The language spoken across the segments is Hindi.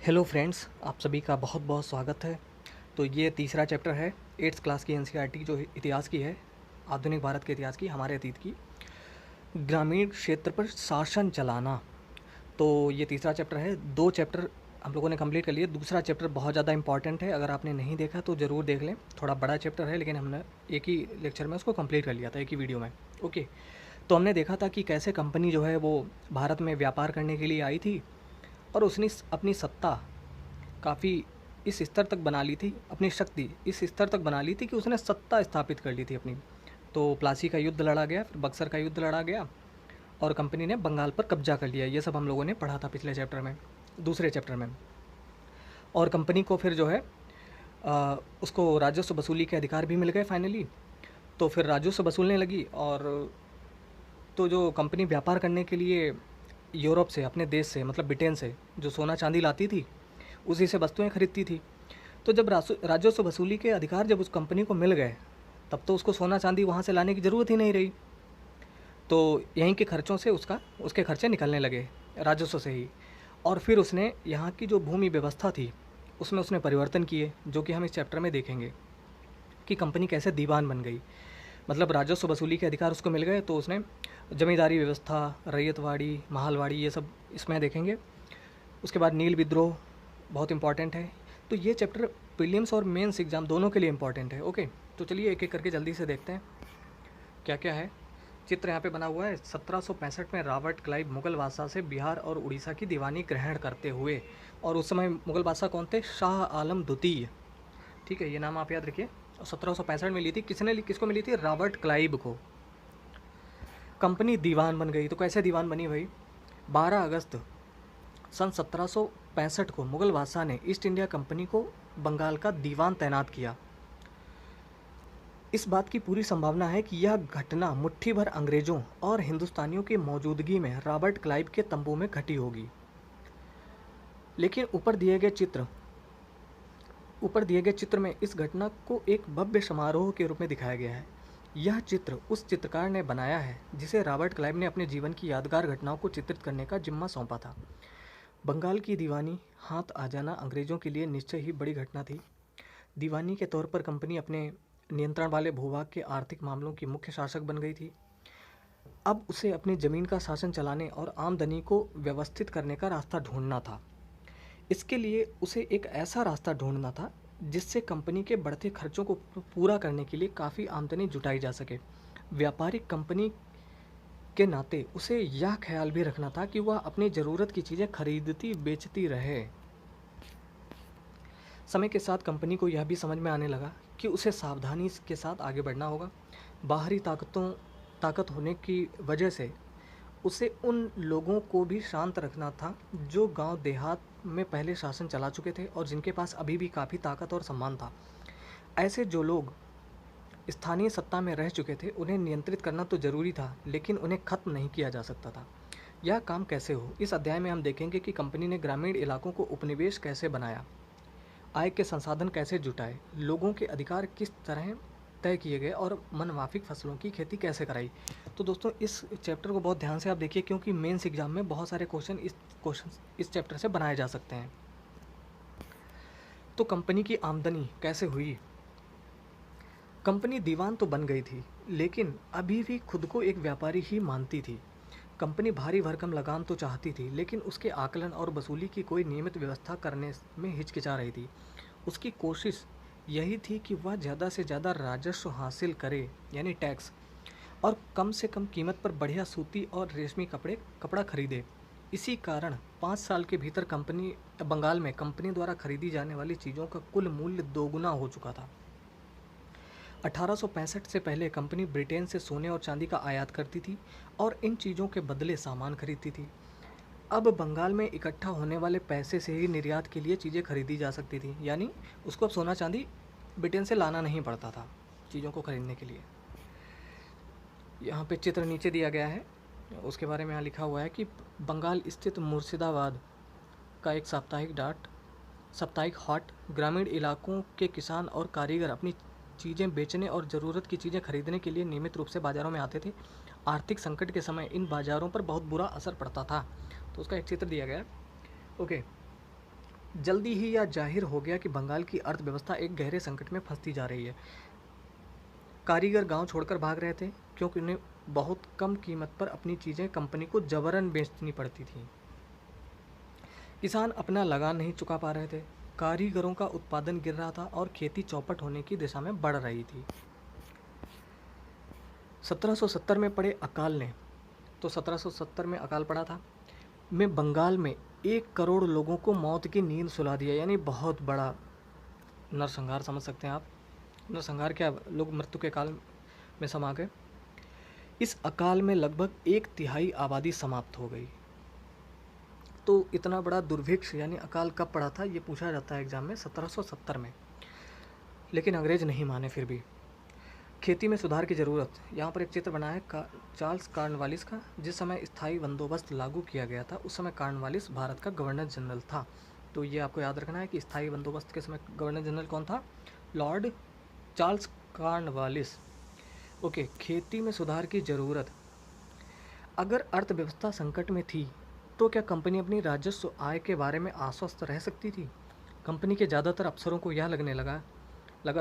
हेलो फ्रेंड्स, आप सभी का बहुत बहुत स्वागत है। तो ये तीसरा चैप्टर है 8th क्लास की एनसीईआरटी जो इतिहास की है, आधुनिक भारत के इतिहास की, हमारे अतीत की, ग्रामीण क्षेत्र पर शासन चलाना। तो ये तीसरा चैप्टर है। 2 चैप्टर हम लोगों ने कंप्लीट कर लिए। दूसरा चैप्टर बहुत ज़्यादा इंपॉर्टेंट है, अगर आपने नहीं देखा तो ज़रूर देख लें। थोड़ा बड़ा चैप्टर है, लेकिन हमने एक ही लेक्चर में उसको कंप्लीट कर लिया था, एक ही वीडियो में। ओके, तो हमने देखा था कि कैसे कंपनी जो है वो भारत में व्यापार करने के लिए आई थी, और उसने अपनी सत्ता काफ़ी इस स्तर तक बना ली थी, अपनी शक्ति इस स्तर तक बना ली थी कि उसने सत्ता स्थापित कर ली थी अपनी। तो प्लासी का युद्ध लड़ा गया, फिर बक्सर का युद्ध लड़ा गया, और कंपनी ने बंगाल पर कब्जा कर लिया। ये सब हम लोगों ने पढ़ा था पिछले चैप्टर में, दूसरे चैप्टर में। और कंपनी को फिर जो है उसको राजस्व वसूली के अधिकार भी मिल गए फाइनली। तो फिर राजस्व वसूलने लगी, और तो जो कंपनी व्यापार करने के लिए यूरोप से, अपने देश से, मतलब ब्रिटेन से जो सोना चांदी लाती थी, उसी से वस्तुएं खरीदती थी। तो जब राजस्व वसूली के अधिकार जब उस कंपनी को मिल गए, तब तो उसको सोना चांदी वहाँ से लाने की ज़रूरत ही नहीं रही। तो यहीं के खर्चों से उसके खर्चे निकलने लगे, राजस्व से ही। और फिर उसने यहाँ की जो भूमि व्यवस्था थी उसमें उसने परिवर्तन किए, जो कि हम इस चैप्टर में देखेंगे कि कंपनी कैसे दीवान बन गई। मतलब राजस्व वसूली के अधिकार उसको मिल गए, तो उसने जमींदारी व्यवस्था, रैयतवाड़ी, महालवाड़ी, ये सब इसमें देखेंगे। उसके बाद नील विद्रोह बहुत इंपॉर्टेंट है। तो ये चैप्टर प्रीलिम्स और मेंस एग्ज़ाम दोनों के लिए इंपॉर्टेंट है। ओके, तो चलिए एक एक करके जल्दी से देखते हैं क्या क्या है। चित्र यहाँ पे बना हुआ है। 1765 में रॉबर्ट क्लाइव मुगल बादशाह से बिहार और उड़ीसा की दीवानी ग्रहण करते हुए, और उस समय मुगल बादशाह कौन थे? शाह आलम द्वितीय। ठीक है, ये नाम आप याद रखिए। 1765 में ली थी। किसको मिली थी? रॉबर्ट क्लाइव को। कंपनी दीवान बन गई। तो कैसे दीवान बनी भाई? 12 अगस्त सन 1765 को मुगल बादशाह ने ईस्ट इंडिया कंपनी को बंगाल का दीवान तैनात किया। इस बात की पूरी संभावना है कि यह घटना मुट्ठी भर अंग्रेजों और हिंदुस्तानियों की मौजूदगी में रॉबर्ट क्लाइव के तंबू में घटी होगी। लेकिन ऊपर दिए गए चित्र में इस घटना को एक भव्य समारोह के रूप में दिखाया गया है। यह चित्र उस चित्रकार ने बनाया है जिसे रॉबर्ट क्लाइव ने अपने जीवन की यादगार घटनाओं को चित्रित करने का जिम्मा सौंपा था। बंगाल की दीवानी हाथ आ जाना अंग्रेज़ों के लिए निश्चय ही बड़ी घटना थी। दीवानी के तौर पर कंपनी अपने नियंत्रण वाले भूभाग के आर्थिक मामलों की मुख्य शासक बन गई थी। अब उसे अपनी ज़मीन का शासन चलाने और आमदनी को व्यवस्थित करने का रास्ता ढूंढना था। इसके लिए उसे एक ऐसा रास्ता ढूंढना था जिससे कंपनी के बढ़ते खर्चों को पूरा करने के लिए काफ़ी आमदनी जुटाई जा सके। व्यापारिक कंपनी के नाते उसे यह ख्याल भी रखना था कि वह अपनी ज़रूरत की चीज़ें खरीदती बेचती रहे। समय के साथ कंपनी को यह भी समझ में आने लगा कि उसे सावधानी के साथ आगे बढ़ना होगा। बाहरी ताकत होने की वजह से उसे उन लोगों को भी शांत रखना था जो गांव देहात में पहले शासन चला चुके थे और जिनके पास अभी भी काफ़ी ताकत और सम्मान था। ऐसे जो लोग स्थानीय सत्ता में रह चुके थे उन्हें नियंत्रित करना तो ज़रूरी था, लेकिन उन्हें खत्म नहीं किया जा सकता था। यह काम कैसे हो? इस अध्याय में हम देखेंगे कि कंपनी ने ग्रामीण इलाकों को उपनिवेश कैसे बनाया, आय के संसाधन कैसे जुटाए, लोगों के अधिकार किस तरह तय किए गए, और मनमाफिक फसलों की खेती कैसे कराई। तो दोस्तों इस चैप्टर को बहुत ध्यान से आप देखिए, क्योंकि मेंस एग्जाम में बहुत सारे क्वेश्चन इस चैप्टर से बनाए जा सकते हैं। तो कंपनी की आमदनी कैसे हुई? कंपनी दीवान तो बन गई थी, लेकिन अभी भी खुद को एक व्यापारी ही मानती थी। कंपनी भारी भरकम लगान तो चाहती थी, लेकिन उसके आकलन और वसूली की कोई नियमित व्यवस्था करने में हिचकिचा रही थी। उसकी कोशिश यही थी कि वह ज़्यादा से ज़्यादा राजस्व हासिल करे, यानी टैक्स, और कम से कम कीमत पर बढ़िया सूती और रेशमी कपड़ा खरीदे। इसी कारण 5 साल के भीतर बंगाल में कंपनी द्वारा खरीदी जाने वाली चीज़ों का कुल मूल्य दोगुना हो चुका था। 1865 से पहले कंपनी ब्रिटेन से सोने और चांदी का आयात करती थी और इन चीज़ों के बदले सामान खरीदती थी। अब बंगाल में इकट्ठा होने वाले पैसे से ही निर्यात के लिए चीज़ें खरीदी जा सकती थी, यानी उसको अब सोना चांदी ब्रिटेन से लाना नहीं पड़ता था चीज़ों को खरीदने के लिए। यहाँ पे चित्र नीचे दिया गया है, उसके बारे में यहाँ लिखा हुआ है कि बंगाल स्थित मुर्शिदाबाद का एक साप्ताहिक हाट ग्रामीण इलाकों के किसान और कारीगर अपनी चीज़ें बेचने और ज़रूरत की चीज़ें खरीदने के लिए नियमित रूप से बाज़ारों में आते थे। आर्थिक संकट के समय इन बाज़ारों पर बहुत बुरा असर पड़ता था। तो उसका एक चित्र दिया गया है। ओके, जल्दी ही यह जाहिर हो गया कि बंगाल की अर्थव्यवस्था एक गहरे संकट में फंसती जा रही है। कारीगर गांव छोड़कर भाग रहे थे क्योंकि उन्हें बहुत कम कीमत पर अपनी चीज़ें कंपनी को जबरन बेचनी पड़ती थीं। किसान अपना लगान नहीं चुका पा रहे थे, कारीगरों का उत्पादन गिर रहा था और खेती चौपट होने की दिशा में बढ़ रही थी। 1770 में पड़े अकाल ने, तो 1770 में अकाल पड़ा था, में बंगाल में 1 करोड़ लोगों को मौत की नींद सुला दिया। यानी बहुत बड़ा नरसंहार समझ सकते हैं आप। नरसंहार क्या, लोग मृत्यु के काल में समा गए। इस अकाल में लगभग 1/3 आबादी समाप्त हो गई। तो इतना बड़ा दुर्भिक्ष यानी अकाल कब पड़ा था, ये पूछा जाता है एग्जाम में, 1770 में। लेकिन अंग्रेज नहीं माने फिर भी। खेती में सुधार की ज़रूरत, यहाँ पर एक चित्र बना है चार्ल्स कॉर्नवालिस का। जिस समय स्थायी बंदोबस्त लागू किया गया था उस समय कॉर्नवालिस भारत का गवर्नर जनरल था। तो ये आपको याद रखना है कि स्थायी बंदोबस्त के समय गवर्नर जनरल कौन था, लॉर्ड चार्ल्स कॉर्नवालिस। ओके, खेती में सुधार की ज़रूरत। अगर अर्थव्यवस्था संकट में थी तो क्या कंपनी अपनी राजस्व आय के बारे में आश्वस्त रह सकती थी? कंपनी के ज़्यादातर अफसरों को यह लगने लगा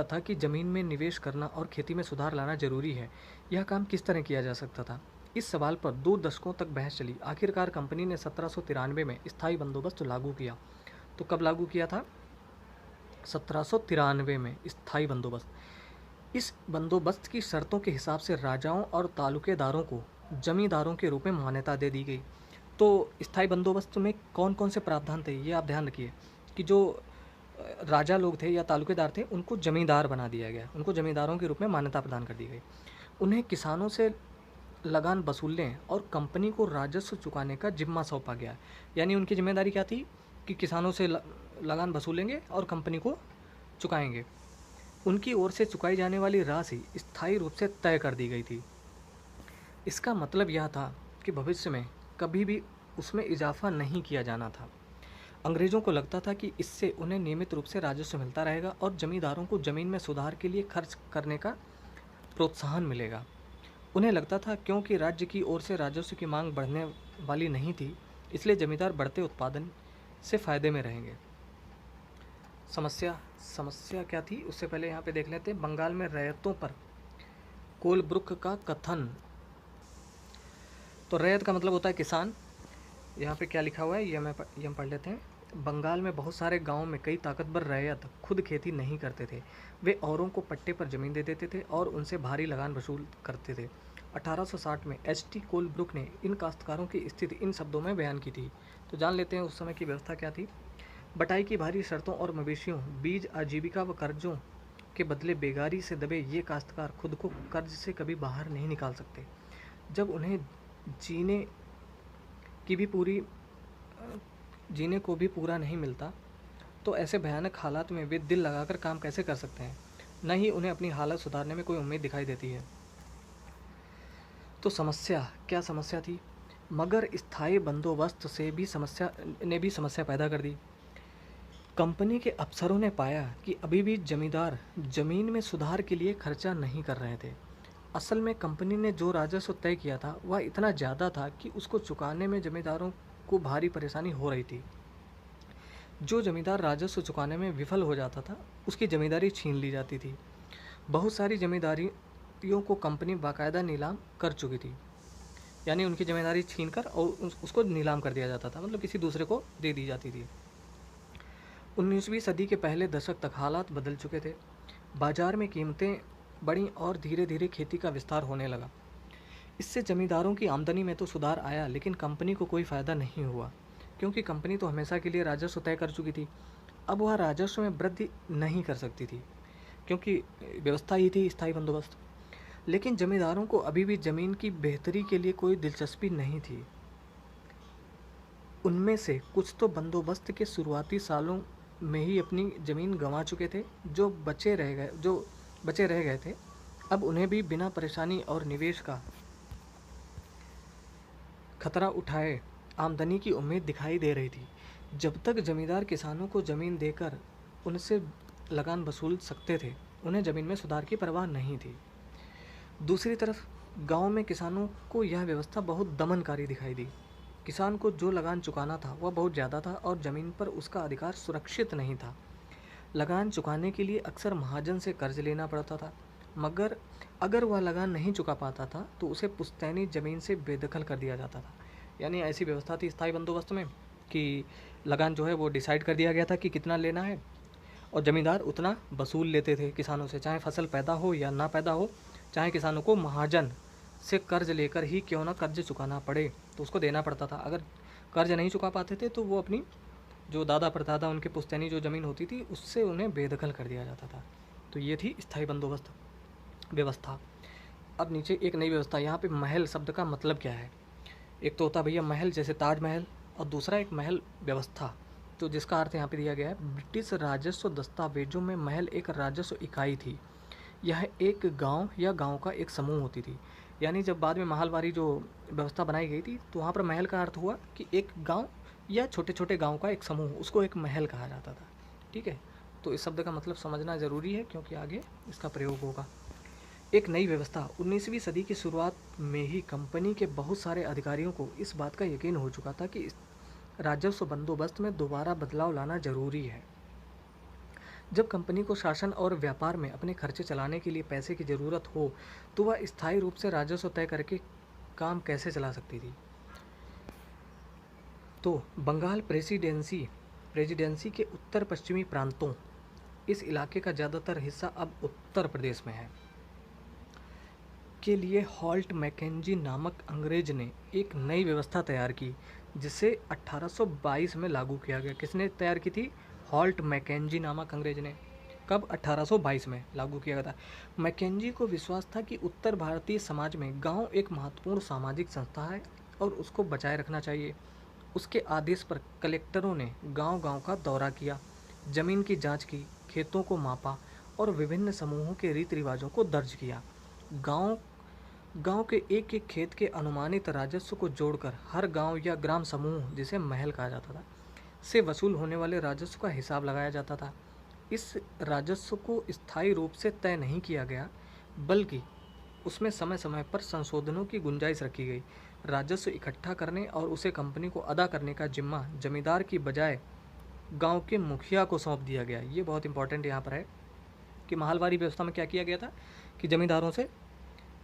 था कि ज़मीन में निवेश करना और खेती में सुधार लाना जरूरी है। यह काम किस तरह किया जा सकता था? इस सवाल पर 2 दशकों तक बहस चली। आखिरकार कंपनी ने 1793 में स्थायी बंदोबस्त लागू किया। तो कब लागू किया था? 1793 में स्थायी बंदोबस्त। इस बंदोबस्त की शर्तों के हिसाब से राजाओं और तालुकेदारों को जमींदारों के रूप में मान्यता दे दी गई। तो स्थायी बंदोबस्त में कौन कौन से प्रावधान थे, ये आप ध्यान रखिए कि जो राजा लोग थे या तालुकेदार थे उनको जमींदार बना दिया गया, उनको जमींदारों के रूप में मान्यता प्रदान कर दी गई। उन्हें किसानों से लगान वसूलने और कंपनी को राजस्व चुकाने का जिम्मा सौंपा गया। यानी उनकी जिम्मेदारी क्या थी कि किसानों से लगान वसूलेंगे और कंपनी को चुकाएंगे। उनकी ओर से चुकाई जाने वाली राशि स्थायी रूप से तय कर दी गई थी। इसका मतलब यह था कि भविष्य में कभी भी उसमें इजाफा नहीं किया जाना था। अंग्रेज़ों को लगता था कि इससे उन्हें नियमित रूप से राजस्व मिलता रहेगा और जमींदारों को ज़मीन में सुधार के लिए खर्च करने का प्रोत्साहन मिलेगा। उन्हें लगता था क्योंकि राज्य की ओर से राजस्व की मांग बढ़ने वाली नहीं थी, इसलिए जमींदार बढ़ते उत्पादन से फ़ायदे में रहेंगे। समस्या क्या थी उससे पहले यहाँ पे देख लेते हैं। बंगाल में रैयतों पर कोलब्रुक का कथन। तो रैयत का मतलब होता है किसान। यहाँ पे क्या लिखा हुआ है ये हम पढ़ लेते हैं। बंगाल में बहुत सारे गांवों में कई ताकतवर रैयत खुद खेती नहीं करते थे। वे औरों को पट्टे पर ज़मीन दे देते थे और उनसे भारी लगान वसूल करते थे। 1860 में H.T. कोलब्रुक ने इन काश्तकारों की स्थिति इन शब्दों में बयान की थी। तो जान लेते हैं उस समय की व्यवस्था क्या थी। बटाई की भारी शर्तों और मवेशियों, बीज, आजीविका व कर्जों के बदले बेगारी से दबे ये काश्तकार खुद को कर्ज से कभी बाहर नहीं निकाल सकते। जब उन्हें जीने को भी पूरा नहीं मिलता तो ऐसे भयानक हालात में वे दिल लगाकर काम कैसे कर सकते हैं? न ही उन्हें अपनी हालत सुधारने में कोई उम्मीद दिखाई देती है। तो क्या समस्या थी? मगर स्थायी बंदोबस्त ने भी समस्या पैदा कर दी। कंपनी के अफसरों ने पाया कि अभी भी जमींदार जमीन में सुधार के लिए खर्चा नहीं कर रहे थे। असल में कंपनी ने जो राजस्व तय किया था वह इतना ज़्यादा था कि उसको चुकाने में जमींदारों को भारी परेशानी हो रही थी। जो जमींदार राजस्व चुकाने में विफल हो जाता था उसकी जमींदारी छीन ली जाती थी। बहुत सारी जमींदारियों को कंपनी बाकायदा नीलाम कर चुकी थी। यानी उनकी जमींदारी छीन कर और उसको नीलाम कर दिया जाता था, मतलब किसी दूसरे को दे दी जाती थी। 19वीं सदी के पहले दशक तक हालात बदल चुके थे। बाजार में कीमतें बढ़ी और धीरे धीरे खेती का विस्तार होने लगा। इससे जमींदारों की आमदनी में तो सुधार आया, लेकिन कंपनी को कोई फ़ायदा नहीं हुआ, क्योंकि कंपनी तो हमेशा के लिए राजस्व तय कर चुकी थी। अब वह राजस्व में वृद्धि नहीं कर सकती थी, क्योंकि व्यवस्था ही थी स्थायी बंदोबस्त। लेकिन जमींदारों को अभी भी ज़मीन की बेहतरी के लिए कोई दिलचस्पी नहीं थी। उनमें से कुछ तो बंदोबस्त के शुरुआती सालों में ही अपनी ज़मीन गंवा चुके थे। जो बचे रह गए थे, अब उन्हें भी बिना परेशानी और निवेश का खतरा उठाए आमदनी की उम्मीद दिखाई दे रही थी। जब तक जमींदार किसानों को ज़मीन देकर उनसे लगान वसूल सकते थे, उन्हें ज़मीन में सुधार की परवाह नहीं थी। दूसरी तरफ गांव में किसानों को यह व्यवस्था बहुत दमनकारी दिखाई दी। किसान को जो लगान चुकाना था वह बहुत ज़्यादा था और ज़मीन पर उसका अधिकार सुरक्षित नहीं था। लगान चुकाने के लिए अक्सर महाजन से कर्ज लेना पड़ता था, मगर अगर वह लगान नहीं चुका पाता था तो उसे पुश्तैनी ज़मीन से बेदखल कर दिया जाता था। यानी ऐसी व्यवस्था थी स्थायी बंदोबस्त में कि लगान जो है वो डिसाइड कर दिया गया था कि कितना लेना है, और ज़मींदार उतना वसूल लेते थे किसानों से, चाहे फसल पैदा हो या ना पैदा हो, चाहे किसानों को महाजन से कर्ज लेकर ही क्यों ना कर्ज चुकाना पड़े तो उसको देना पड़ता था। अगर कर्ज नहीं चुका पाते थे तो वो अपनी जो दादा परदादा उनके पुश्तैनी जो ज़मीन होती थी उससे उन्हें बेदखल कर दिया जाता था। तो ये थी स्थायी बंदोबस्त व्यवस्था। अब नीचे एक नई व्यवस्था, यहाँ पे महल शब्द का मतलब क्या है। एक तो होता भैया महल, जैसे ताजमहल, और दूसरा एक महल व्यवस्था, तो जिसका अर्थ यहाँ पे दिया गया है, ब्रिटिश राजस्व दस्तावेजों में महल एक राजस्व इकाई थी। यह एक गांव या गांव का एक समूह होती थी। यानी जब बाद में महलवारी जो व्यवस्था बनाई गई थी तो वहाँ पर महल का अर्थ हुआ कि एक गांव या छोटे छोटे गांव का एक समूह, उसको एक महल कहा जाता था। ठीक है, तो इस शब्द का मतलब समझना ज़रूरी है क्योंकि आगे इसका प्रयोग होगा। एक नई व्यवस्था, 19वीं सदी की शुरुआत में ही कंपनी के बहुत सारे अधिकारियों को इस बात का यकीन हो चुका था कि इस राजस्व बंदोबस्त में दोबारा बदलाव लाना जरूरी है। जब कंपनी को शासन और व्यापार में अपने खर्चे चलाने के लिए पैसे की ज़रूरत हो तो वह स्थायी रूप से राजस्व तय करके काम कैसे चला सकती थी। तो बंगाल प्रेसिडेंसी के उत्तर पश्चिमी प्रांतों, इस इलाके का ज़्यादातर हिस्सा अब उत्तर प्रदेश में है, के लिए हॉल्ट मैकेंजी नामक अंग्रेज ने एक नई व्यवस्था तैयार की जिसे 1822 में लागू किया गया। किसने तैयार की थी? हॉल्ट मैकेंजी नामक अंग्रेज ने। कब? 1822 में लागू किया गया था। मैकेंजी को विश्वास था कि उत्तर भारतीय समाज में गांव एक महत्वपूर्ण सामाजिक संस्था है और उसको बचाए रखना चाहिए। उसके आदेश पर कलेक्टरों ने गांव-गांव का दौरा किया, जमीन की जांच की, खेतों को मापा और विभिन्न समूहों के रीति रिवाजों को दर्ज किया। गांव गांव के एक एक खेत के अनुमानित राजस्व को जोड़कर हर गांव या ग्राम समूह, जिसे महल कहा जाता था, से वसूल होने वाले राजस्व का हिसाब लगाया जाता था। इस राजस्व को स्थायी रूप से तय नहीं किया गया, बल्कि उसमें समय समय पर संशोधनों की गुंजाइश रखी गई। राजस्व इकट्ठा करने और उसे कंपनी को अदा करने का जिम्मा जमींदार की बजाय गांव के मुखिया को सौंप दिया गया। ये बहुत इंपॉर्टेंट यहाँ पर है कि महलवारी व्यवस्था में क्या किया गया था कि जमींदारों से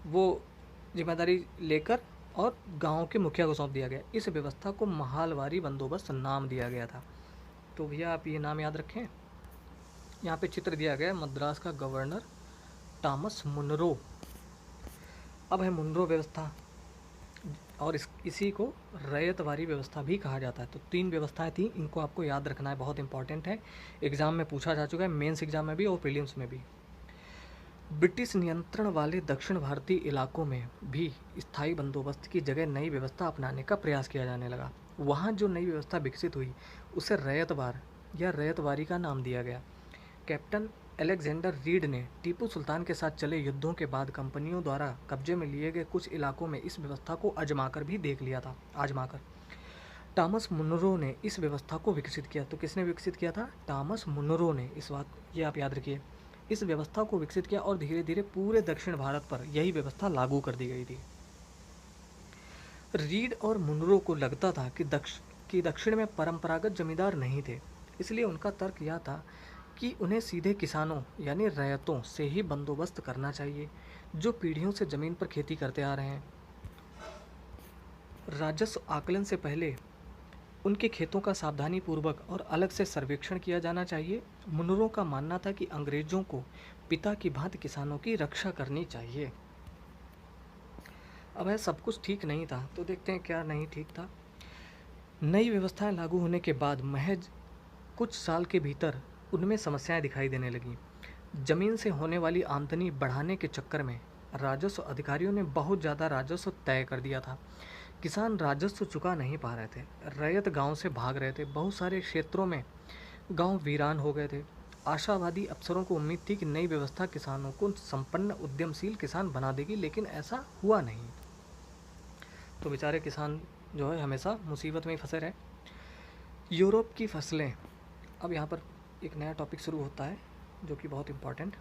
वो जिम्मेदारी लेकर और गांव के मुखिया को सौंप दिया गया। इस व्यवस्था को महलवारी बंदोबस्त नाम दिया गया था। तो भैया आप ये नाम याद रखें। यहाँ पे चित्र दिया गया है मद्रास का गवर्नर टॉमस मुनरो। अब है मुनरो व्यवस्था, और इसी को रैयतवारी व्यवस्था भी कहा जाता है। तो 3 व्यवस्थाएं थी, इनको आपको याद रखना है, बहुत इंपॉर्टेंट है। एग्जाम में पूछा जा चुका है, मेंस एग्जाम में भी और प्रीलिम्स में भी। ब्रिटिश नियंत्रण वाले दक्षिण भारतीय इलाकों में भी स्थायी बंदोबस्त की जगह नई व्यवस्था अपनाने का प्रयास किया जाने लगा। वहाँ जो नई व्यवस्था विकसित हुई उसे रैयतवार या रैयतवारी का नाम दिया गया। कैप्टन अलेक्जेंडर रीड ने टीपू सुल्तान के साथ चले युद्धों के बाद कंपनियों द्वारा कब्जे में लिए गए कुछ इलाकों में इस व्यवस्था को आजमाकर भी देख लिया था। टॉमस मुनरो ने इस व्यवस्था को विकसित किया। तो किसने विकसित किया था? टॉमस मुनरो ने। इस बात ये आप याद रखिए। इस व्यवस्था को विकसित किया और धीरे धीरे पूरे दक्षिण भारत पर यही व्यवस्था लागू कर दी गई थी। रीड और मुनरो को लगता था कि दक्षिण में परंपरागत जमींदार नहीं थे, इसलिए उनका तर्क यह था कि उन्हें सीधे किसानों यानी रैयतों से ही बंदोबस्त करना चाहिए जो पीढ़ियों से ज़मीन पर खेती करते आ रहे हैं। राजस्व आकलन से पहले उनके खेतों का सावधानीपूर्वक और अलग से सर्वेक्षण किया जाना चाहिए। मुनरो का मानना था कि अंग्रेजों को पिता की भांति किसानों की रक्षा करनी चाहिए। अब है सब कुछ ठीक नहीं था, तो देखते हैं क्या नहीं ठीक था। नई व्यवस्थाएं लागू होने के बाद महज कुछ साल के भीतर उनमें समस्याएं दिखाई देने लगीं। जमीन से होने वाली आमदनी बढ़ाने के चक्कर में राजस्व अधिकारियों ने बहुत ज़्यादा राजस्व तय कर दिया था। किसान राजस्व चुका नहीं पा रहे थे, रैयत गांव से भाग रहे थे, बहुत सारे क्षेत्रों में गांव वीरान हो गए थे। आशावादी अफसरों को उम्मीद थी कि नई व्यवस्था किसानों को संपन्न उद्यमशील किसान बना देगी, लेकिन ऐसा हुआ नहीं। तो बेचारे किसान जो है हमेशा मुसीबत में ही फंसे रहे। यूरोप की फसलें, अब यहाँ पर एक नया टॉपिक शुरू होता है जो कि बहुत इम्पॉर्टेंट।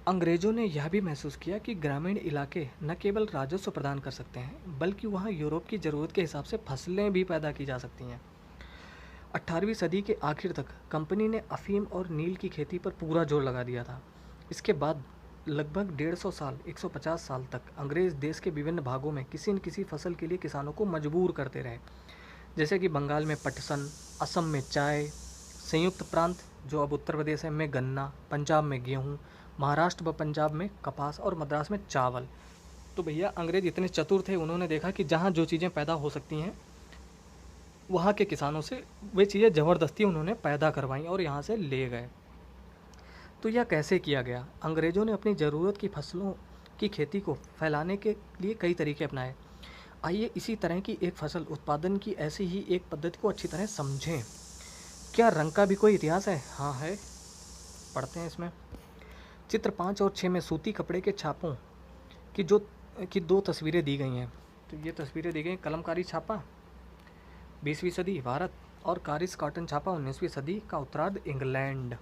अंग्रेज़ों ने यह भी महसूस किया कि ग्रामीण इलाके न केवल राजस्व प्रदान कर सकते हैं, बल्कि वहाँ यूरोप की ज़रूरत के हिसाब से फसलें भी पैदा की जा सकती हैं। 18वीं सदी के आखिर तक कंपनी ने अफ़ीम और नील की खेती पर पूरा जोर लगा दिया था। इसके बाद लगभग 150 साल 150 साल तक अंग्रेज़ देश के विभिन्न भागों में किसी न किसी फसल के लिए किसानों को मजबूर करते रहे, जैसे कि बंगाल में पटसन, असम में चाय, संयुक्त प्रांत जो अब उत्तर प्रदेश है में गन्ना, पंजाब में गेहूँ, महाराष्ट्र व पंजाब में कपास और मद्रास में चावल। तो भैया अंग्रेज इतने चतुर थे, उन्होंने देखा कि जहाँ जो चीज़ें पैदा हो सकती हैं वहाँ के किसानों से वे चीज़ें ज़बरदस्ती उन्होंने पैदा करवाईं और यहाँ से ले गए। तो यह कैसे किया गया? अंग्रेज़ों ने अपनी ज़रूरत की फसलों की खेती को फैलाने के लिए कई तरीके अपनाए। आइए इसी तरह की एक फसल उत्पादन की ऐसी ही एक पद्धति को अच्छी तरह समझें। क्या रंग का भी कोई इतिहास है? हाँ है, पढ़ते हैं इसमें। चित्र 5 और 6 में सूती कपड़े के छापों की दो तस्वीरें दी गई हैं। तो ये तस्वीरें दी गई कलमकारी छापा 20वीं सदी भारत और कारिस कॉटन छापा 19वीं सदी का उत्तरार्ध इंग्लैंड।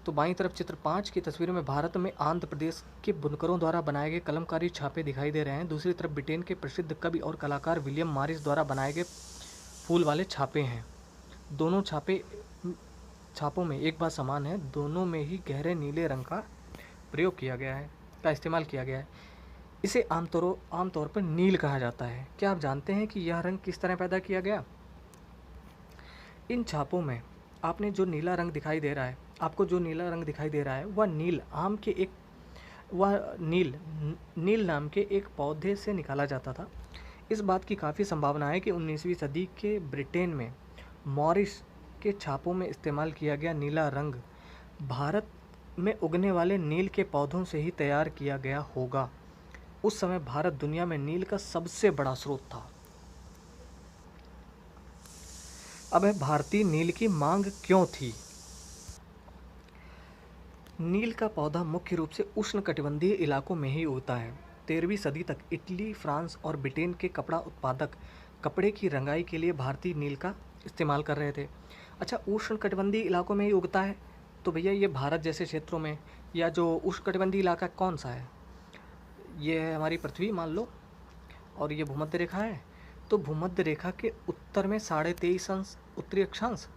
तो बाईं तरफ चित्र 5 की तस्वीर में भारत में आंध्र प्रदेश के बुनकरों द्वारा बनाए गए कलमकारी छापे दिखाई दे रहे हैं। दूसरी तरफ ब्रिटेन के प्रसिद्ध कवि और कलाकार विलियम मॉरिस द्वारा बनाए गए फूल वाले छापे हैं। दोनों छापों में एक बात समान है, दोनों में ही गहरे नीले रंग का इस्तेमाल किया गया है। इसे आमतौर पर नील कहा जाता है। क्या आप जानते हैं कि यह रंग किस तरह पैदा किया गया? इन छापों में आपको जो नीला रंग दिखाई दे रहा है वह नील नाम के एक पौधे से निकाला जाता था। इस बात की काफ़ी संभावना है कि 19वीं सदी के ब्रिटेन में मॉरिस के छापों में इस्तेमाल किया गया नीला रंग भारत में उगने वाले नील के पौधों से ही तैयार किया गया होगा। उस समय भारत दुनिया में नील का सबसे बड़ा स्रोत था। अब है भारतीय नील की मांग क्यों थी? नील का पौधा मुख्य रूप से उष्णकटिबंधीय इलाकों में ही उगता है। 13वीं सदी तक इटली, फ्रांस और ब्रिटेन के कपड़ा उत्पादक कपड़े की रंगाई के लिए भारतीय नील का इस्तेमाल कर रहे थे। अच्छा, उष्णकटिबंधीय इलाकों में ही उगता है, तो भैया ये भारत जैसे क्षेत्रों में, या जो उष्णकटिबंधीय इलाका कौन सा है? ये है हमारी पृथ्वी मान लो, और ये भूमध्य रेखा है। तो भूमध्य रेखा के उत्तर में 23.5 अंश उत्तरी अक्षांश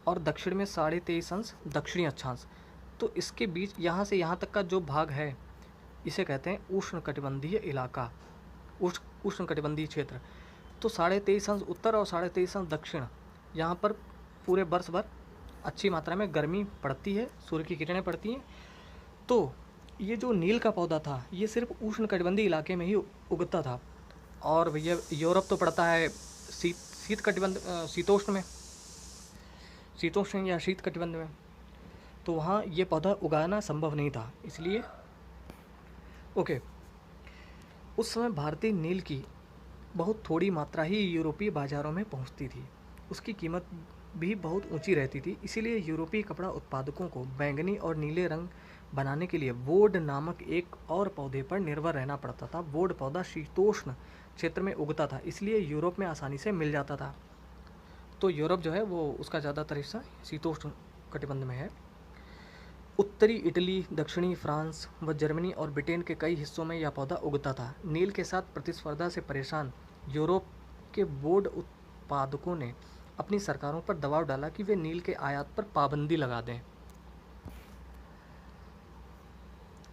और दक्षिण में 23.5 अंश दक्षिणी अक्षांश। तो इसके बीच यहाँ से यहाँ तक का जो भाग है इसे कहते हैं उष्णकटिबंधीय इलाका, उष्णकटिबंधीय क्षेत्र। तो 23.5 अंश उत्तर और 23.5 अंश दक्षिण, यहाँ पर पूरे वर्ष भर अच्छी मात्रा में गर्मी पड़ती है, सूर्य की किरणें पड़ती हैं। तो ये जो नील का पौधा था ये सिर्फ उष्णकटिबंधीय इलाके में ही उगता था। और भैया यूरोप तो पड़ता है शीतोष्ण या शीत कटिबंध में, तो वहाँ ये पौधा उगाना संभव नहीं था। इसलिए उस समय भारतीय नील की बहुत थोड़ी मात्रा ही यूरोपीय बाज़ारों में पहुँचती थी। उसकी कीमत भी बहुत ऊंची रहती थी। इसीलिए यूरोपीय कपड़ा उत्पादकों को बैंगनी और नीले रंग बनाने के लिए वोड नामक एक और पौधे पर निर्भर रहना पड़ता था। वोड पौधा शीतोष्ण क्षेत्र में उगता था, इसलिए यूरोप में आसानी से मिल जाता था। तो यूरोप जो है वो उसका ज़्यादातर हिस्सा शीतोष्ण कटिबंध में है। उत्तरी इटली, दक्षिणी फ्रांस व जर्मनी और ब्रिटेन के कई हिस्सों में यह पौधा उगता था। नील के साथ प्रतिस्पर्धा से परेशान यूरोप के वोड उत्पादकों ने अपनी सरकारों पर दबाव डाला कि वे नील के आयात पर पाबंदी लगा दें।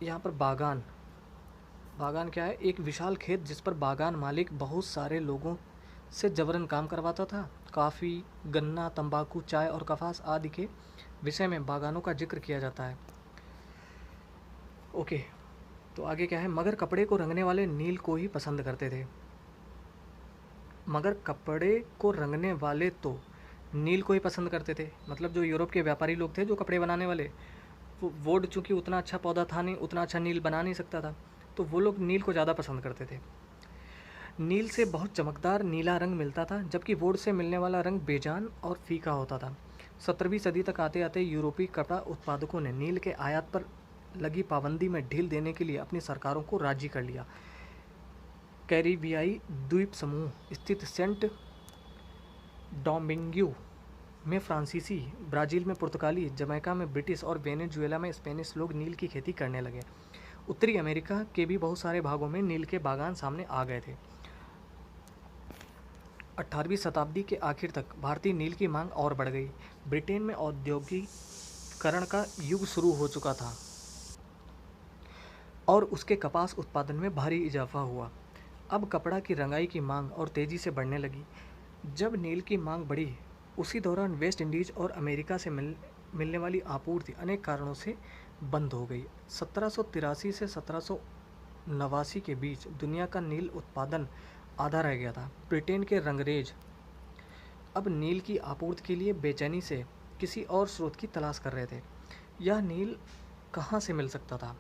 यहाँ पर बागान क्या है? एक विशाल खेत जिस पर बागान मालिक बहुत सारे लोगों से जबरन काम करवाता था। कॉफ़ी, गन्ना, तंबाकू, चाय और कपास आदि के विषय में बागानों का जिक्र किया जाता है। तो आगे क्या है? मगर कपड़े को रंगने वाले नील को ही पसंद करते थे। मतलब जो यूरोप के व्यापारी लोग थे, जो कपड़े बनाने वाले, वो वोड चूँकि उतना अच्छा पौधा था नहीं, उतना अच्छा नील बना नहीं सकता था, तो वो लोग नील को ज़्यादा पसंद करते थे। नील से बहुत चमकदार नीला रंग मिलता था, जबकि वोड से मिलने वाला रंग बेजान और फीका होता था। 17वीं सदी तक आते आते यूरोपीय कपड़ा उत्पादकों ने नील के आयात पर लगी पाबंदी में ढील देने के लिए अपनी सरकारों को राजी कर लिया। कैरिबियाई द्वीप समूह स्थित सेंट डोमिंगो में फ्रांसीसी, ब्राज़ील में पुर्तगाली, जमैका में ब्रिटिश और वेनेजुएला में स्पेनिश लोग नील की खेती करने लगे। उत्तरी अमेरिका के भी बहुत सारे भागों में नील के बागान सामने आ गए थे। 18वीं शताब्दी के आखिर तक भारतीय नील की मांग और बढ़ गई। ब्रिटेन में औद्योगिकरण का युग शुरू हो चुका था और उसके कपास उत्पादन में भारी इजाफा हुआ। अब कपड़ा की रंगाई की मांग और तेज़ी से बढ़ने लगी। जब नील की मांग बढ़ी, उसी दौरान वेस्ट इंडीज़ और अमेरिका से मिलने वाली आपूर्ति अनेक कारणों से बंद हो गई। 1783 से 1789 के बीच दुनिया का नील उत्पादन आधा रह गया था। ब्रिटेन के रंगरेज अब नील की आपूर्ति के लिए बेचैनी से किसी और स्रोत की तलाश कर रहे थे। यह नील कहाँ से मिल सकता था?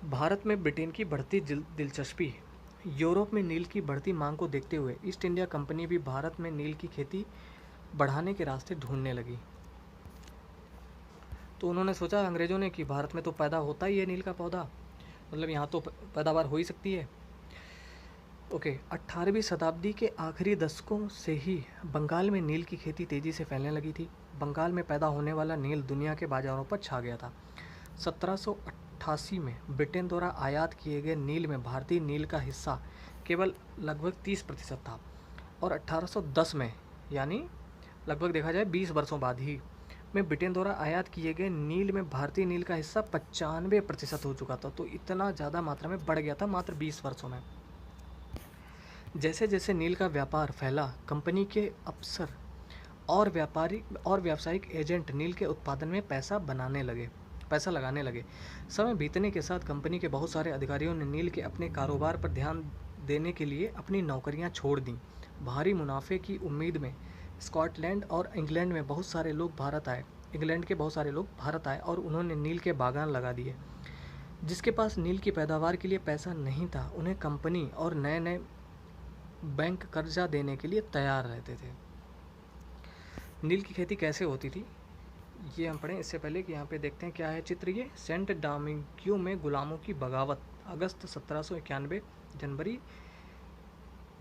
भारत में ब्रिटेन की बढ़ती दिलचस्पी। यूरोप में नील की बढ़ती मांग को देखते हुए ईस्ट इंडिया कंपनी भी भारत में नील की खेती बढ़ाने के रास्ते ढूंढने लगी। तो उन्होंने सोचा, अंग्रेज़ों ने, कि भारत में तो पैदा होता ही है नील का पौधा, मतलब यहाँ तो पैदावार हो ही सकती है। ओके, 18वीं शताब्दी के आखिरी दशकों से ही बंगाल में नील की खेती तेज़ी से फैलने लगी थी। बंगाल में पैदा होने वाला नील दुनिया के बाज़ारों पर छा गया था। 1788 में ब्रिटेन द्वारा आयात किए गए नील में भारतीय नील का हिस्सा केवल लगभग 30% था और 1810 में, यानी लगभग देखा जाए 20 वर्षों बाद ही, में ब्रिटेन द्वारा आयात किए गए नील में भारतीय नील का हिस्सा 95% हो चुका था। तो इतना ज़्यादा मात्रा में बढ़ गया था मात्र 20 वर्षों में। जैसे जैसे नील का व्यापार फैला, कंपनी के अफसर और व्यावसायिक एजेंट नील के उत्पादन में पैसा लगाने लगे। समय बीतने के साथ कंपनी के बहुत सारे अधिकारियों ने नील के अपने कारोबार पर ध्यान देने के लिए अपनी नौकरियां छोड़ दीं। भारी मुनाफे की उम्मीद में स्कॉटलैंड और इंग्लैंड के बहुत सारे लोग भारत आए और उन्होंने नील के बागान लगा दिए। जिसके पास नील की पैदावार के लिए पैसा नहीं था, उन्हें कंपनी और नए नए बैंक कर्जा देने के लिए तैयार रहते थे। नील की खेती कैसे होती थी, ये हम पढ़ें इससे पहले कि यहाँ पे देखते हैं क्या है चित्र। ये सेंट डोमिंगो में गुलामों की बगावत, अगस्त 1791, जनवरी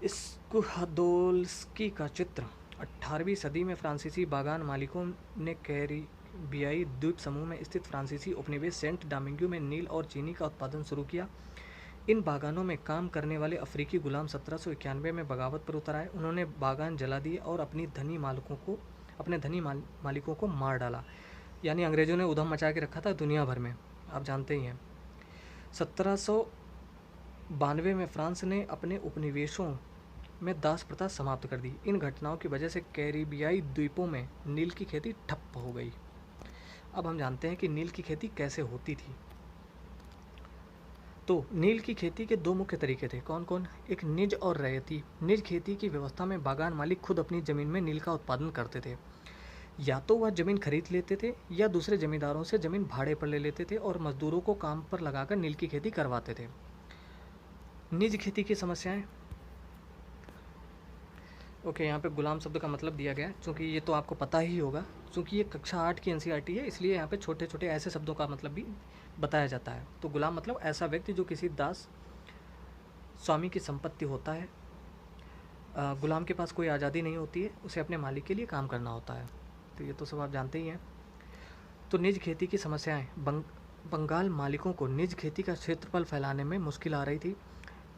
स्कुहादोल्स्की का चित्र। 18वीं सदी में फ्रांसीसी बागान मालिकों ने कैरिबियाई द्वीप समूह में स्थित फ्रांसीसी उपनिवेश सेंट डोमिंगो में नील और चीनी का उत्पादन शुरू किया। इन बागानों में काम करने वाले अफ्रीकी गुलाम 1791 में बगावत पर उतर आए। उन्होंने बागान जला दिए और अपने धनी मालिकों को मार डाला। यानी अंग्रेज़ों ने उधम मचा के रखा था दुनिया भर में, आप जानते ही हैं। 1792 में फ्रांस ने अपने उपनिवेशों में दास प्रथा समाप्त कर दी। इन घटनाओं की वजह से कैरिबियाई द्वीपों में नील की खेती ठप्प हो गई। अब हम जानते हैं कि नील की खेती कैसे होती थी। तो नील की खेती के दो मुख्य तरीके थे। कौन कौन? एक निज और रैयती। निज खेती की व्यवस्था में बागान मालिक खुद अपनी ज़मीन में नील का उत्पादन करते थे। या तो वह ज़मीन खरीद लेते थे या दूसरे ज़मींदारों से ज़मीन भाड़े पर ले लेते थे और मजदूरों को काम पर लगाकर नील की खेती करवाते थे। निज खेती की समस्याएं। ओके, यहाँ पे गुलाम शब्द का मतलब दिया गया है, चूँकि ये तो आपको पता ही होगा, चूँकि ये कक्षा 8 की एनसीईआरटी है, इसलिए यहाँ पे छोटे छोटे ऐसे शब्दों का मतलब भी बताया जाता है। तो गुलाम मतलब ऐसा व्यक्ति जो किसी दास स्वामी की संपत्ति होता है। गुलाम के पास कोई आज़ादी नहीं होती है, उसे अपने मालिक के लिए काम करना होता है। तो ये तो सब आप जानते ही हैं। तो निज खेती की समस्याएं। बंगाल मालिकों को निज खेती का क्षेत्रफल फैलाने में मुश्किल आ रही थी।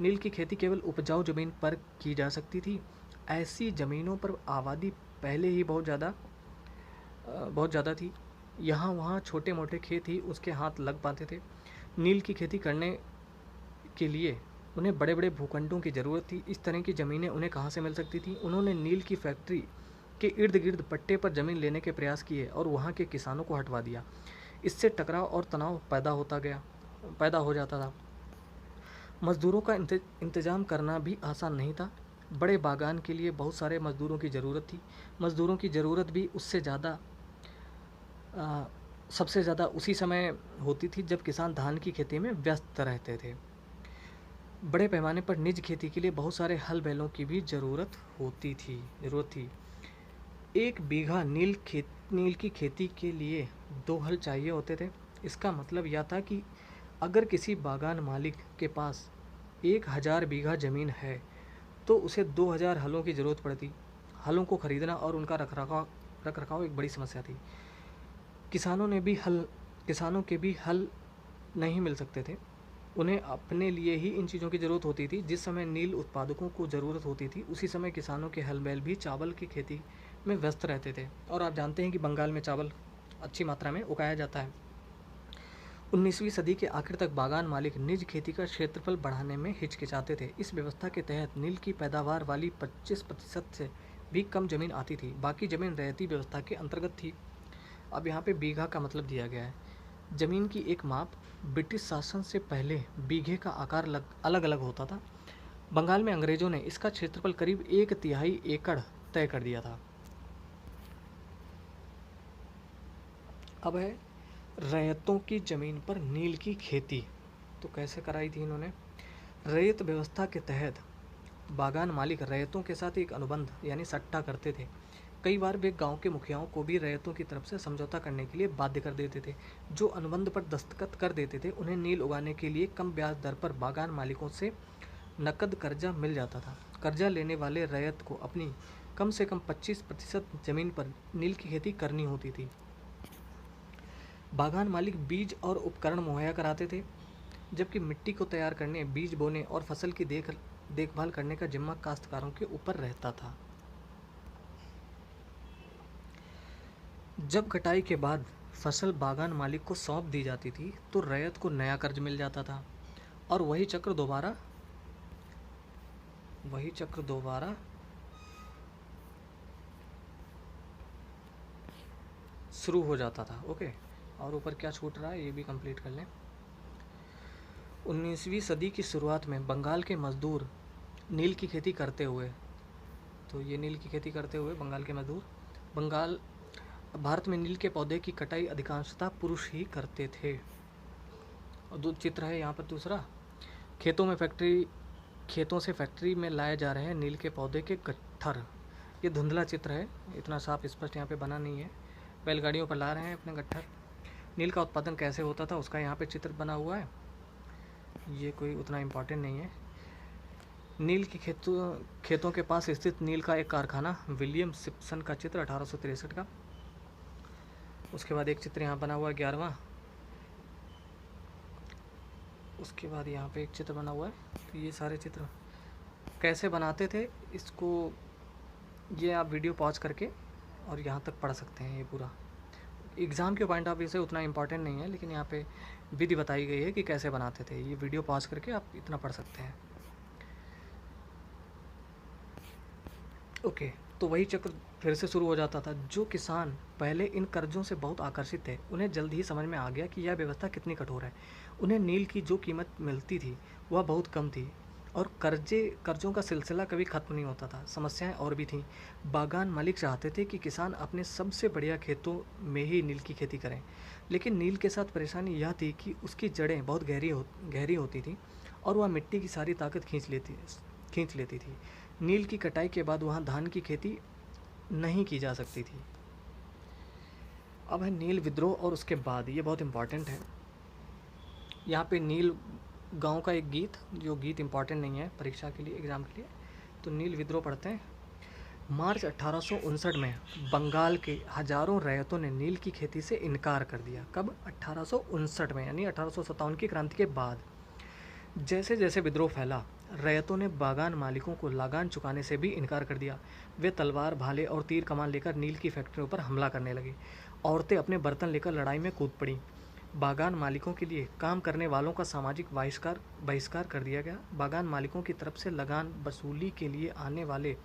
नील की खेती केवल उपजाऊ ज़मीन पर की जा सकती थी। ऐसी ज़मीनों पर आबादी पहले ही बहुत ज़्यादा थी। यहाँ वहाँ छोटे मोटे खेत ही उसके हाथ लग पाते थे। नील की खेती करने के लिए उन्हें बड़े बड़े भूखंडों की ज़रूरत थी। इस तरह की ज़मीनें उन्हें कहाँ से मिल सकती थी? उन्होंने नील की फैक्ट्री के इर्द गिर्द पट्टे पर ज़मीन लेने के प्रयास किए और वहाँ के किसानों को हटवा दिया। इससे टकराव और तनाव पैदा हो जाता था। मज़दूरों का इंतज़ाम करना भी आसान नहीं था। बड़े बागान के लिए बहुत सारे मज़दूरों की ज़रूरत थी। मज़दूरों की ज़रूरत भी सबसे ज़्यादा उसी समय होती थी जब किसान धान की खेती में व्यस्त रहते थे। बड़े पैमाने पर निज खेती के लिए बहुत सारे हल बैलों की भी ज़रूरत थी। 1 बीघा नील की खेती के लिए 2 हल चाहिए होते थे। इसका मतलब यह था कि अगर किसी बागान मालिक के पास 1000 बीघा ज़मीन है तो उसे 2000 हलों की ज़रूरत पड़ती। हलों को खरीदना और उनका रख रखाव एक बड़ी समस्या थी। किसानों के भी हल नहीं मिल सकते थे। उन्हें अपने लिए ही इन चीज़ों की ज़रूरत होती थी। जिस समय नील उत्पादकों को ज़रूरत होती थी, उसी समय किसानों के हल बैल भी चावल की खेती में व्यस्त रहते थे। और आप जानते हैं कि बंगाल में चावल अच्छी मात्रा में उगाया जाता है। 19वीं सदी के आखिर तक बागान मालिक निज खेती का क्षेत्रफल बढ़ाने में हिचकिचाते थे। इस व्यवस्था के तहत नील की पैदावार वाली 25% से भी कम जमीन आती थी। बाकी जमीन रैयती व्यवस्था के अंतर्गत थी। अब यहाँ पे बीघा का मतलब दिया गया है। जमीन की एक माप ब्रिटिश शासन से पहले बीघे का आकार अलग अलग होता था। बंगाल में अंग्रेजों ने इसका क्षेत्रफल करीब 1/3 एकड़ तय कर दिया था। अब है रैयतों की ज़मीन पर नील की खेती। तो कैसे कराई थी इन्होंने? रैयत व्यवस्था के तहत बागान मालिक रैयतों के साथ एक अनुबंध यानी सट्टा करते थे। कई बार वे गांव के मुखियाओं को भी रैयतों की तरफ से समझौता करने के लिए बाध्य कर देते थे। जो अनुबंध पर दस्तखत कर देते थे, उन्हें नील उगाने के लिए कम ब्याज दर पर बागान मालिकों से नकद कर्जा मिल जाता था। कर्जा लेने वाले रैयत को अपनी कम से कम 25% जमीन पर नील की खेती करनी होती थी। बागान मालिक बीज और उपकरण मुहैया कराते थे, जबकि मिट्टी को तैयार करने, बीज बोने और फसल की देखभाल करने का जिम्मा काश्तकारों के ऊपर रहता था। जब कटाई के बाद फसल बागान मालिक को सौंप दी जाती थी, तो रैयत को नया कर्ज मिल जाता था और वही चक्र दोबारा शुरू हो जाता था। ओके, और ऊपर क्या छूट रहा है ये भी कंप्लीट कर लें। 19वीं सदी की शुरुआत में बंगाल के मजदूर नील की खेती करते हुए, तो ये नील की खेती करते हुए बंगाल के मजदूर भारत में नील के पौधे की कटाई अधिकांशतः पुरुष ही करते थे। और दो चित्र है यहाँ पर दूसरा, खेतों से फैक्ट्री में लाए जा रहे हैं नील के पौधे के गट्ठर। ये धुंधला चित्र है, इतना साफ स्पष्ट यहाँ पे बना नहीं है। बैलगाड़ियों पर ला रहे हैं अपने गट्ठर। नील का उत्पादन कैसे होता था उसका यहाँ पे चित्र बना हुआ है। ये कोई उतना इम्पोर्टेंट नहीं है। नील के खेतों के पास स्थित नील का एक कारखाना, विलियम सिप्सन का चित्र 1863 का। उसके बाद एक चित्र यहाँ बना हुआ है 11वां। उसके बाद यहाँ पे एक चित्र बना हुआ है। तो ये सारे चित्र कैसे बनाते थे इसको, ये आप वीडियो पॉज करके और यहाँ तक पढ़ सकते हैं। ये पूरा एग्ज़ाम के पॉइंट ऑफ व्यू से उतना इम्पोर्टेंट नहीं है, लेकिन यहाँ पे विधि बताई गई है कि कैसे बनाते थे। ये वीडियो पॉज करके आप इतना पढ़ सकते हैं। ओके, तो वही चक्र फिर से शुरू हो जाता था। जो किसान पहले इन कर्जों से बहुत आकर्षित थे, उन्हें जल्द ही समझ में आ गया कि यह व्यवस्था कितनी कठोर है। उन्हें नील की जो कीमत मिलती थी वह बहुत कम थी और कर्जों का सिलसिला कभी ख़त्म नहीं होता था। समस्याएं और भी थीं। बागान मालिक चाहते थे कि किसान अपने सबसे बढ़िया खेतों में ही नील की खेती करें, लेकिन नील के साथ परेशानी यह थी कि उसकी जड़ें बहुत गहरी होती थीं और वह मिट्टी की सारी ताकत खींच लेती थी। नील की कटाई के बाद वहाँ धान की खेती नहीं की जा सकती थी। अब है नील विद्रोह और उसके बाद, ये बहुत इम्पॉर्टेंट है। यहाँ पे नील गांव का एक गीत, जो गीत इम्पॉर्टेंट नहीं है परीक्षा के लिए, एग्ज़ाम के लिए, तो नील विद्रोह पढ़ते हैं। मार्च 1859 में बंगाल के हजारों रैयतों ने नील की खेती से इनकार कर दिया। कब? 1859 में, यानी 1857 की क्रांति के बाद। जैसे जैसे विद्रोह फैला, रैयतों ने बागान मालिकों को लगान चुकाने से भी इनकार कर दिया। वे तलवार, भाले और तीर कमान लेकर नील की फैक्ट्रियों पर हमला करने लगे। औरतें अपने बर्तन लेकर लड़ाई में कूद पड़ीं। बागान मालिकों के लिए काम करने वालों का सामाजिक बहिष्कार कर दिया गया। बागान मालिकों की तरफ से लगान वसूली के लिए आने वाले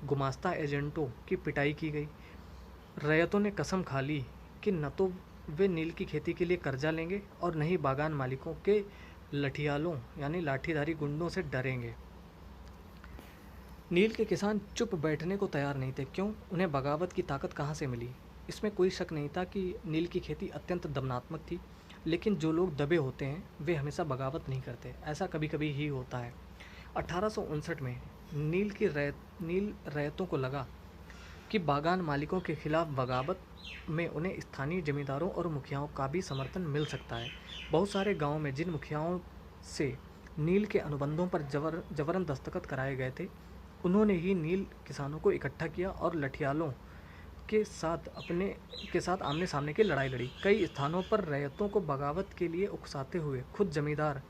गुमास्ता एजेंटों की पिटाई की गई। रैयतों ने कसम खा ली कि न तो वे नील की खेती के लिए कर्जा लेंगे और न ही बागान मालिकों के लठियालों यानी लाठीधारी गुंडों से डरेंगे। नील के किसान चुप बैठने को तैयार नहीं थे। क्यों? उन्हें बगावत की ताकत कहाँ से मिली? इसमें कोई शक नहीं था कि नील की खेती अत्यंत दमनात्मक थी, लेकिन जो लोग दबे होते हैं वे हमेशा बगावत नहीं करते। ऐसा कभी कभी ही होता है। 1859 में नील रैयतों को लगा कि बागान मालिकों के खिलाफ बगावत में उन्हें स्थानीय जमींदारों और मुखियाओं का भी समर्थन मिल सकता है। बहुत सारे गाँव में जिन मुखियाओं से नील के अनुबंधों पर जबरन दस्तखत कराए गए थे, उन्होंने ही नील किसानों को इकट्ठा किया और लठियालों के साथ आमने सामने की लड़ाई लड़ी। कई स्थानों पर रैयतों को बगावत के लिए उकसाते हुए खुद जमींदार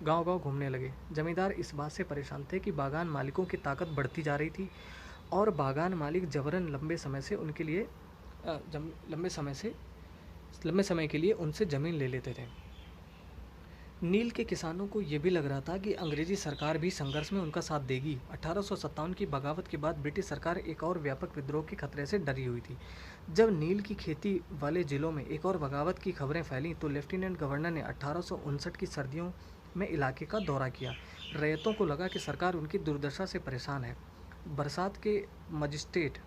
गांव-गांव घूमने लगे। जमींदार इस बात से परेशान थे कि बागान मालिकों की ताकत बढ़ती जा रही थी और बागान मालिक जबरन लंबे समय के लिए उनसे ज़मीन ले लेते थे। नील के किसानों को ये भी लग रहा था कि अंग्रेजी सरकार भी संघर्ष में उनका साथ देगी। 1857 की बगावत के बाद ब्रिटिश सरकार एक और व्यापक विद्रोह के खतरे से डरी हुई थी। जब नील की खेती वाले जिलों में एक और बगावत की खबरें फैलीं तो लेफ्टिनेंट गवर्नर ने 1859 की सर्दियों में इलाके का दौरा किया। रैयतों को लगा कि सरकार उनकी दुर्दशा से परेशान है। बरसात के मजिस्ट्रेट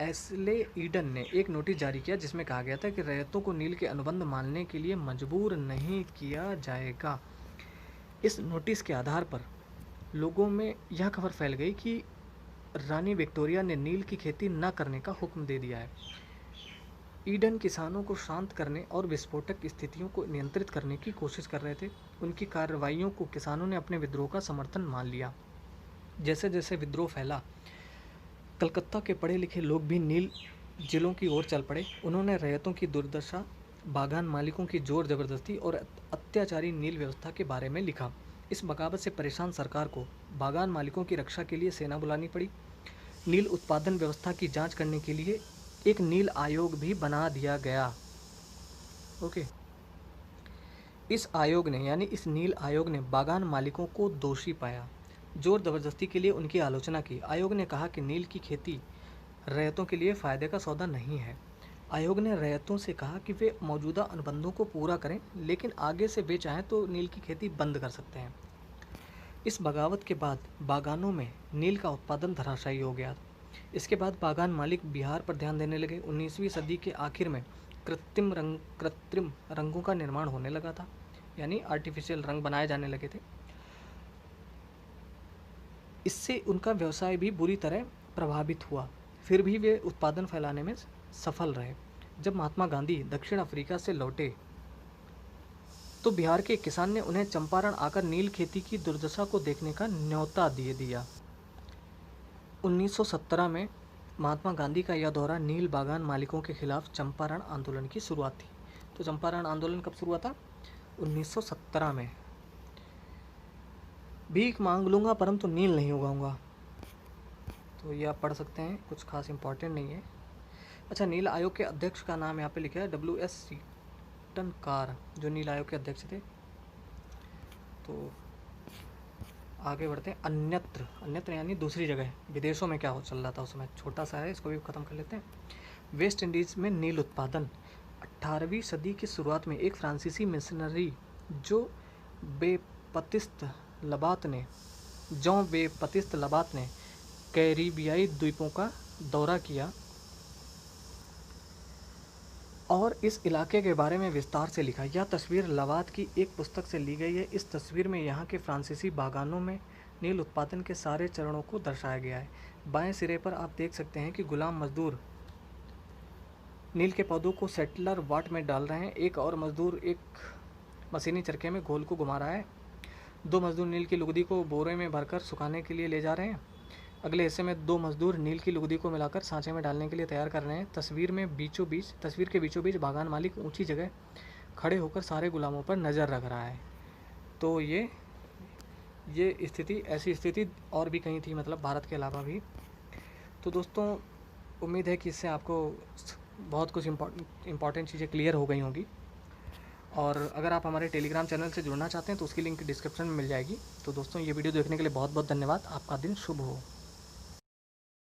एस्ले ईडन ने एक नोटिस जारी किया जिसमें कहा गया था कि रैयतों को नील के अनुबंध मानने के लिए मजबूर नहीं किया जाएगा। इस नोटिस के आधार पर लोगों में यह खबर फैल गई कि रानी विक्टोरिया ने नील की खेती न करने का हुक्म दे दिया है। ईडन किसानों को शांत करने और विस्फोटक स्थितियों को नियंत्रित करने की कोशिश कर रहे थे। उनकी कार्रवाइयों को किसानों ने अपने विद्रोह का समर्थन मान लिया। जैसे जैसे विद्रोह फैला, कलकत्ता के पढ़े लिखे लोग भी नील जिलों की ओर चल पड़े। उन्होंने रैयतों की दुर्दशा, बागान मालिकों की जोर जबरदस्ती और अत्याचारी नील व्यवस्था के बारे में लिखा। इस बगावत से परेशान सरकार को बागान मालिकों की रक्षा के लिए सेना बुलानी पड़ी। नील उत्पादन व्यवस्था की जांच करने के लिए एक नील आयोग भी बना दिया गया। इस नील आयोग ने बागान मालिकों को दोषी पाया, जोर जबरदस्ती के लिए उनकी आलोचना की। आयोग ने कहा कि नील की खेती रैयतों के लिए फ़ायदे का सौदा नहीं है। आयोग ने रैयतों से कहा कि वे मौजूदा अनुबंधों को पूरा करें, लेकिन आगे से वे चाहें तो नील की खेती बंद कर सकते हैं। इस बगावत के बाद बागानों में नील का उत्पादन धराशायी हो गया। इसके बाद बागान मालिक बिहार पर ध्यान देने लगे। 19वीं सदी के आखिर में कृत्रिम रंगों का निर्माण होने लगा था, यानी आर्टिफिशियल रंग बनाए जाने लगे थे। इससे उनका व्यवसाय भी बुरी तरह प्रभावित हुआ। फिर भी वे उत्पादन फैलाने में सफल रहे। जब महात्मा गांधी दक्षिण अफ्रीका से लौटे तो बिहार के किसान ने उन्हें चंपारण आकर नील खेती की दुर्दशा को देखने का न्योता दे दिया। 1917 में महात्मा गांधी का यह दौरा नील बागान मालिकों के खिलाफ चंपारण आंदोलन की शुरुआत थी। तो चंपारण आंदोलन कब शुरू हुआ था? 1917 में। भीख मांग लूँगा परंतु नील नहीं उगाऊंगा। तो ये आप पढ़ सकते हैं, कुछ खास इंपॉर्टेंट नहीं है। अच्छा, नील आयोग के अध्यक्ष का नाम यहाँ पे लिखा है W.S. सीटन कार, जो नील आयोग के अध्यक्ष थे। तो आगे बढ़ते हैं। अन्यत्र यानी दूसरी जगह, विदेशों में क्या हो चल रहा था उस समय, छोटा सा है, इसको भी ख़त्म कर लेते हैं। वेस्ट इंडीज़ में नील उत्पादन। 18वीं सदी की शुरुआत में एक फ्रांसीसी मिशनरी जॉन बेपतिस्त लबात ने कैरिबियाई द्वीपों का दौरा किया और इस इलाके के बारे में विस्तार से लिखा। यह तस्वीर लबात की एक पुस्तक से ली गई है। इस तस्वीर में यहाँ के फ्रांसीसी बागानों में नील उत्पादन के सारे चरणों को दर्शाया गया है। बाएं सिरे पर आप देख सकते हैं कि गुलाम मजदूर नील के पौधों को सेटलर वाट में डाल रहे हैं। एक और मजदूर एक मशीनी चरखे में घोल को घुमा रहा है। 2 मजदूर नील की लुगदी को बोरे में भरकर सुखाने के लिए ले जा रहे हैं। अगले हिस्से में 2 मजदूर नील की लुगदी को मिलाकर सांचे में डालने के लिए तैयार कर रहे हैं। तस्वीर के बीचों बीच बागान मालिक ऊंची जगह खड़े होकर सारे गुलामों पर नज़र रख रहा है। तो ये ऐसी स्थिति और भी कहीं थी, मतलब भारत के अलावा भी। तो दोस्तों, उम्मीद है कि इससे आपको बहुत कुछ इम्पॉर्टेंट चीज़ें क्लियर हो गई होंगी। और अगर आप हमारे टेलीग्राम चैनल से जुड़ना चाहते हैं तो उसकी लिंक डिस्क्रिप्शन में मिल जाएगी। तो दोस्तों, ये वीडियो देखने के लिए बहुत बहुत धन्यवाद। आपका दिन शुभ हो।